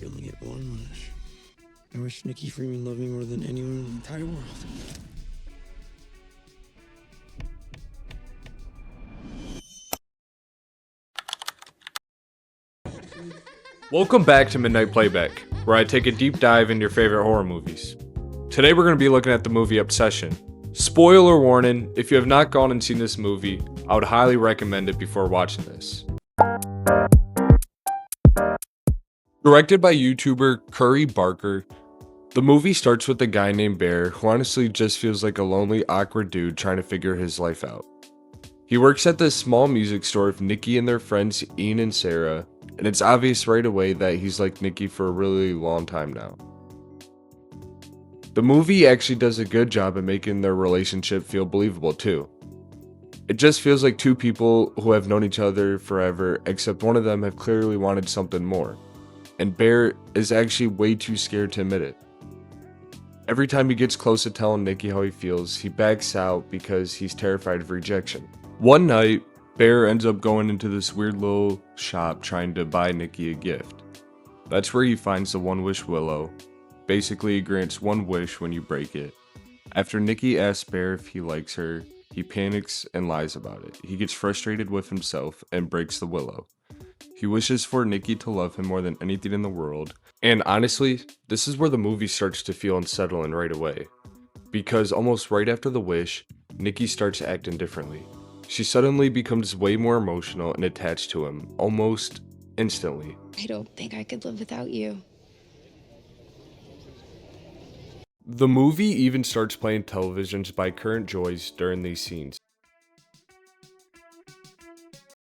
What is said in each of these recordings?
could only get one wish. I wish Nikki Freeman loved me more than anyone in the entire world. Welcome back to Midnight Playback, where I take a deep dive into your favorite horror movies. Today we're going to be looking at the movie Obsession. Spoiler warning, if you have not gone and seen this movie, I would highly recommend it before watching this. Directed by YouTuber Curry Barker, the movie starts with a guy named Bear who honestly just feels like a lonely, awkward dude trying to figure his life out. He works at this small music store with Nikki and their friends Ian and Sarah, and it's obvious right away that he's liked Nikki for a really long time now. The movie actually does a good job at making their relationship feel believable too. It just feels like two people who have known each other forever, except one of them have clearly wanted something more, and Bear is actually way too scared to admit it. Every time he gets close to telling Nikki how he feels, he backs out because he's terrified of rejection. One night, Bear ends up going into this weird little shop trying to buy Nikki a gift. That's where he finds the One Wish Willow. Basically, it grants one wish when you break it. After Nikki asks Bear if he likes her, he panics and lies about it. He gets frustrated with himself and breaks the willow. He wishes for Nikki to love him more than anything in the world. And honestly, this is where the movie starts to feel unsettling right away. Because almost right after the wish, Nikki starts acting differently. She suddenly becomes way more emotional and attached to him, almost instantly. I don't think I could live without you. The movie even starts playing televisions by Current Joys during these scenes.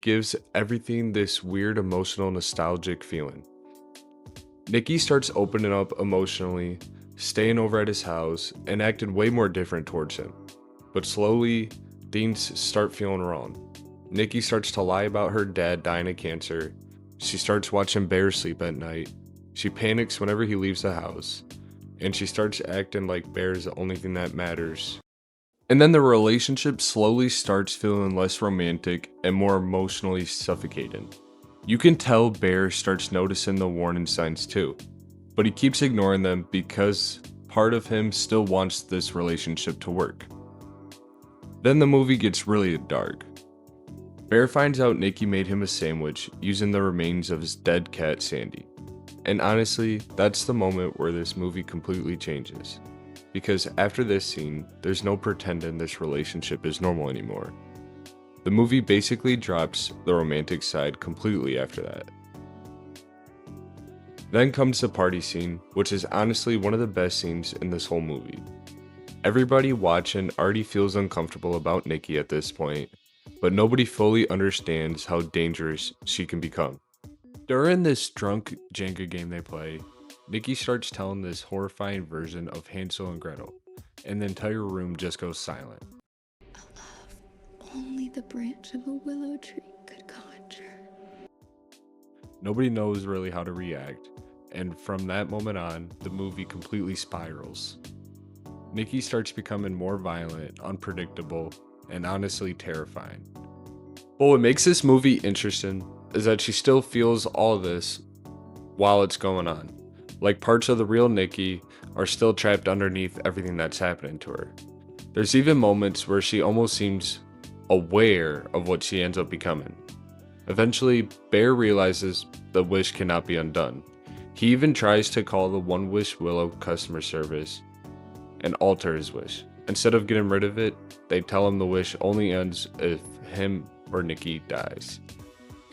Gives everything this weird emotional nostalgic feeling. Nikki starts opening up emotionally, staying over at his house, and acting way more different towards him. But slowly, things start feeling wrong. Nikki starts to lie about her dad dying of cancer. She starts watching Bear sleep at night. She panics whenever he leaves the house. And she starts acting like Bear is the only thing that matters. And then the relationship slowly starts feeling less romantic and more emotionally suffocating. You can tell Bear starts noticing the warning signs too, but he keeps ignoring them because part of him still wants this relationship to work. Then the movie gets really dark. Bear finds out Nikki made him a sandwich using the remains of his dead cat Sandy. And honestly, that's the moment where this movie completely changes. Because after this scene, there's no pretending this relationship is normal anymore. The movie basically drops the romantic side completely after that. Then comes the party scene, which is honestly one of the best scenes in this whole movie. Everybody watching already feels uncomfortable about Nikki at this point, but nobody fully understands how dangerous she can become. During this drunk Jenga game they play, Nikki starts telling this horrifying version of Hansel and Gretel, and the entire room just goes silent. A love only the branch of a willow tree could conjure. Nobody knows really how to react, and from that moment on, the movie completely spirals. Nikki starts becoming more violent, unpredictable, and honestly terrifying. But what makes this movie interesting is that she still feels all of this while it's going on. Like parts of the real Nikki are still trapped underneath everything that's happening to her. There's even moments where she almost seems aware of what she ends up becoming. Eventually, Bear realizes the wish cannot be undone. He even tries to call the One Wish Willow customer service and alter his wish. Instead of getting rid of it, they tell him the wish only ends if him or Nikki dies.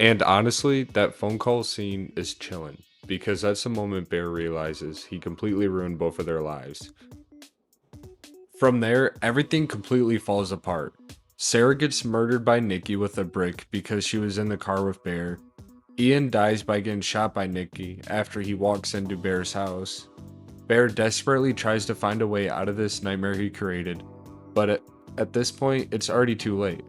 And honestly, that phone call scene is chilling, because that's the moment Bear realizes he completely ruined both of their lives. From there, everything completely falls apart. Sarah gets murdered by Nikki with a brick because she was in the car with Bear. Ian dies by getting shot by Nikki after he walks into Bear's house. Bear desperately tries to find a way out of this nightmare he created, but at this point, it's already too late.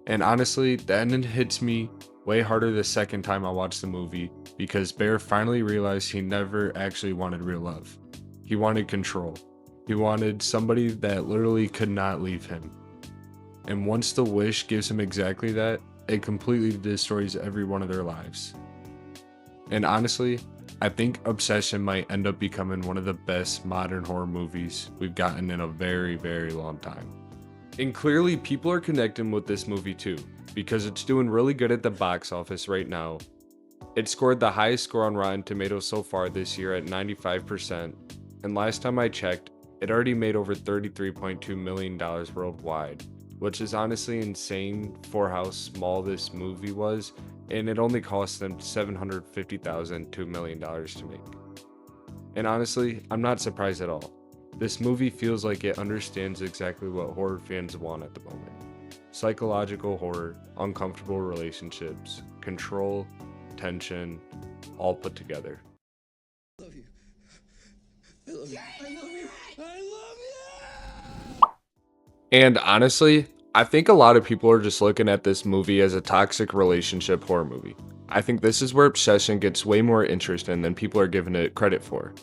And honestly, the ending hits me way harder the second time I watched the movie, because Bear finally realized he never actually wanted real love. He wanted control. He wanted somebody that literally could not leave him. And once the wish gives him exactly that, it completely destroys every one of their lives. And honestly, I think Obsession might end up becoming one of the best modern horror movies we've gotten in a very, very long time. And clearly people are connecting with this movie too, because it's doing really good at the box office right now. It scored the highest score on Rotten Tomatoes so far this year at 95%, and last time I checked, it already made over $33.2 million worldwide, which is honestly insane for how small this movie was, and it only cost them $750,000 to $1 million to make. And honestly, I'm not surprised at all. This movie feels like it understands exactly what horror fans want at the moment. Psychological horror, uncomfortable relationships, control, tension, all put together. I love you. I love you. I love you. I love you. And honestly, I think a lot of people are just looking at this movie as a toxic relationship horror movie. I think this is where Obsession gets way more interesting than people are giving it credit for.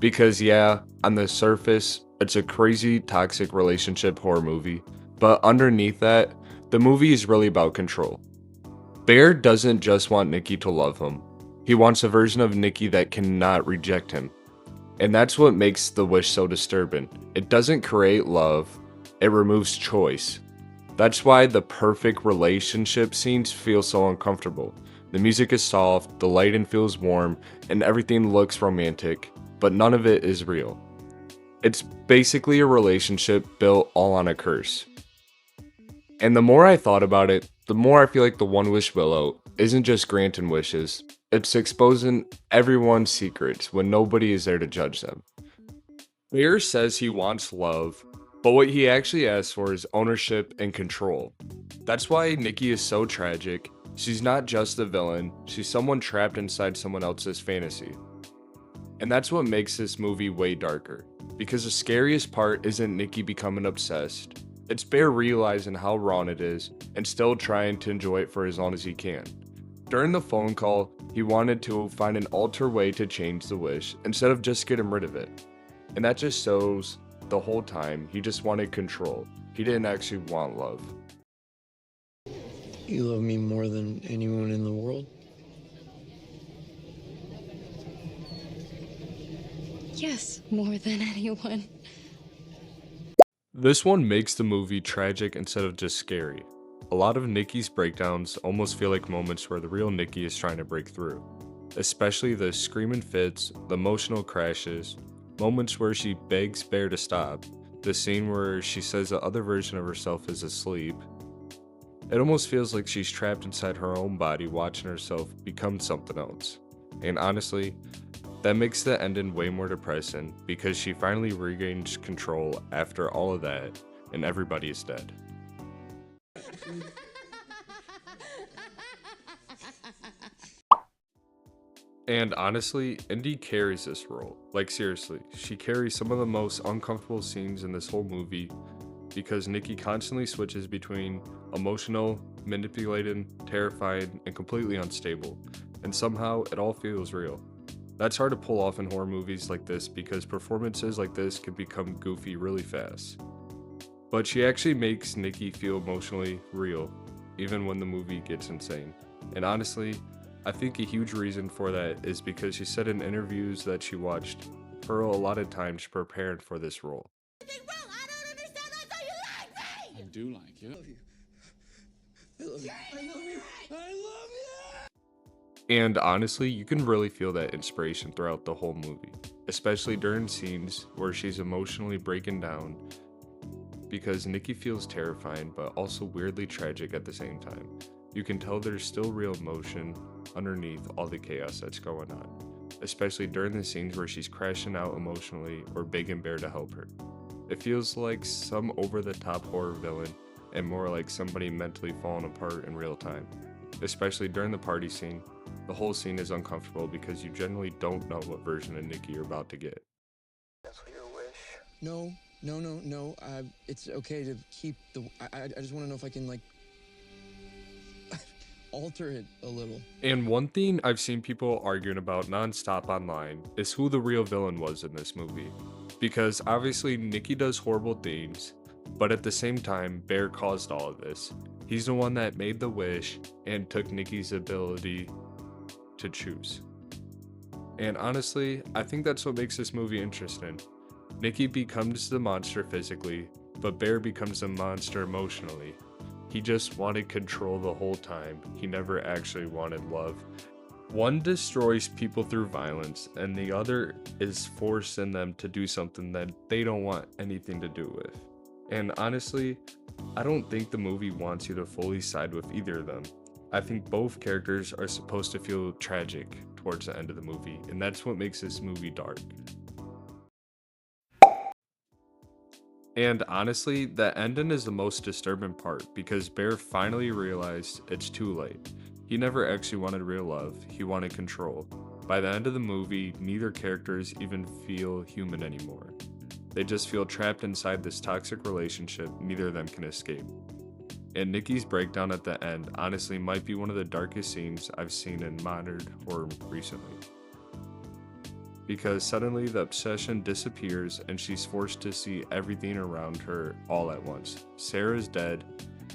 Because yeah, on the surface, it's a crazy toxic relationship horror movie, but underneath that, the movie is really about control. Bear doesn't just want Nikki to love him. He wants a version of Nikki that cannot reject him. And that's what makes the wish so disturbing. It doesn't create love, it removes choice. That's why the perfect relationship scenes feel so uncomfortable. The music is soft, the lighting feels warm, and everything looks romantic, but none of it is real. It's basically a relationship built all on a curse. And the more I thought about it, the more I feel like the One Wish Willow isn't just granting wishes, it's exposing everyone's secrets when nobody is there to judge them. Bear says he wants love, but what he actually asks for is ownership and control. That's why Nikki is so tragic. She's not just a villain, she's someone trapped inside someone else's fantasy. And that's what makes this movie way darker, because the scariest part isn't Nikki becoming obsessed, it's Bear realizing how wrong it is and still trying to enjoy it for as long as he can. During the phone call, he wanted to find an alter way to change the wish instead of just getting rid of it. And that just shows the whole time he just wanted control. He didn't actually want love. You love me more than anyone in the world? Yes, more than anyone. This one makes the movie tragic instead of just scary. A lot of Nikki's breakdowns almost feel like moments where the real Nikki is trying to break through. Especially the screaming fits, the emotional crashes, moments where she begs Bear to stop, the scene where she says the other version of herself is asleep. It almost feels like she's trapped inside her own body watching herself become something else. And honestly, that makes the ending way more depressing because she finally regains control after all of that and everybody is dead. And honestly, Indy carries this role. Like seriously, she carries some of the most uncomfortable scenes in this whole movie because Nikki constantly switches between emotional, manipulated, terrified, and completely unstable. And somehow it all feels real. That's hard to pull off in horror movies like this because performances like this can become goofy really fast. But she actually makes Nikki feel emotionally real, even when the movie gets insane. And honestly, I think a huge reason for that is because she said in interviews that she watched her a lot of times preparing for this role. I don't understand. I thought you liked me. I do like you. I love you. I love you. I love you. I love you. And honestly, you can really feel that inspiration throughout the whole movie, especially during scenes where she's emotionally breaking down because Nikki feels terrifying but also weirdly tragic at the same time. You can tell there's still real emotion underneath all the chaos that's going on, especially during the scenes where she's crashing out emotionally or begging Bear to help her. It feels like some over-the-top horror villain and more like somebody mentally falling apart in real time, especially during the party scene. The whole scene is uncomfortable because you generally don't know what version of Nikki you're about to get. Cancel your wish. No. It's okay to keep the. I just want to know if I can alter it a little. And one thing I've seen people arguing about nonstop online is who the real villain was in this movie. Because obviously Nikki does horrible things, but at the same time, Bear caused all of this. He's the one that made the wish and took Nikki's ability to choose. And honestly, I think that's what makes this movie interesting. Nikki becomes the monster physically, but Bear becomes the monster emotionally. He just wanted control the whole time. He never actually wanted love. One destroys people through violence, and the other is forcing them to do something that they don't want anything to do with. And honestly, I don't think the movie wants you to fully side with either of them. I think both characters are supposed to feel tragic towards the end of the movie, and that's what makes this movie dark. And honestly, the ending is the most disturbing part because Bear finally realized it's too late. He never actually wanted real love, he wanted control. By the end of the movie, neither characters even feel human anymore. They just feel trapped inside this toxic relationship neither of them can escape. And Nikki's breakdown at the end honestly might be one of the darkest scenes I've seen in modern horror recently. Because suddenly the obsession disappears and she's forced to see everything around her all at once. Sarah's dead,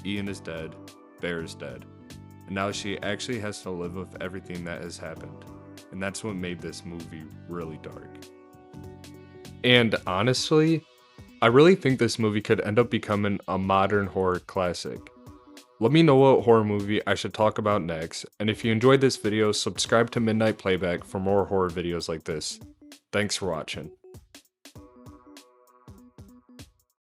Ian is dead, Bear is dead. And now she actually has to live with everything that has happened. And that's what made this movie really dark. And honestly, I really think this movie could end up becoming a modern horror classic. Let me know what horror movie I should talk about next, and if you enjoyed this video, subscribe to Midnight Playback for more horror videos like this. Thanks for watching.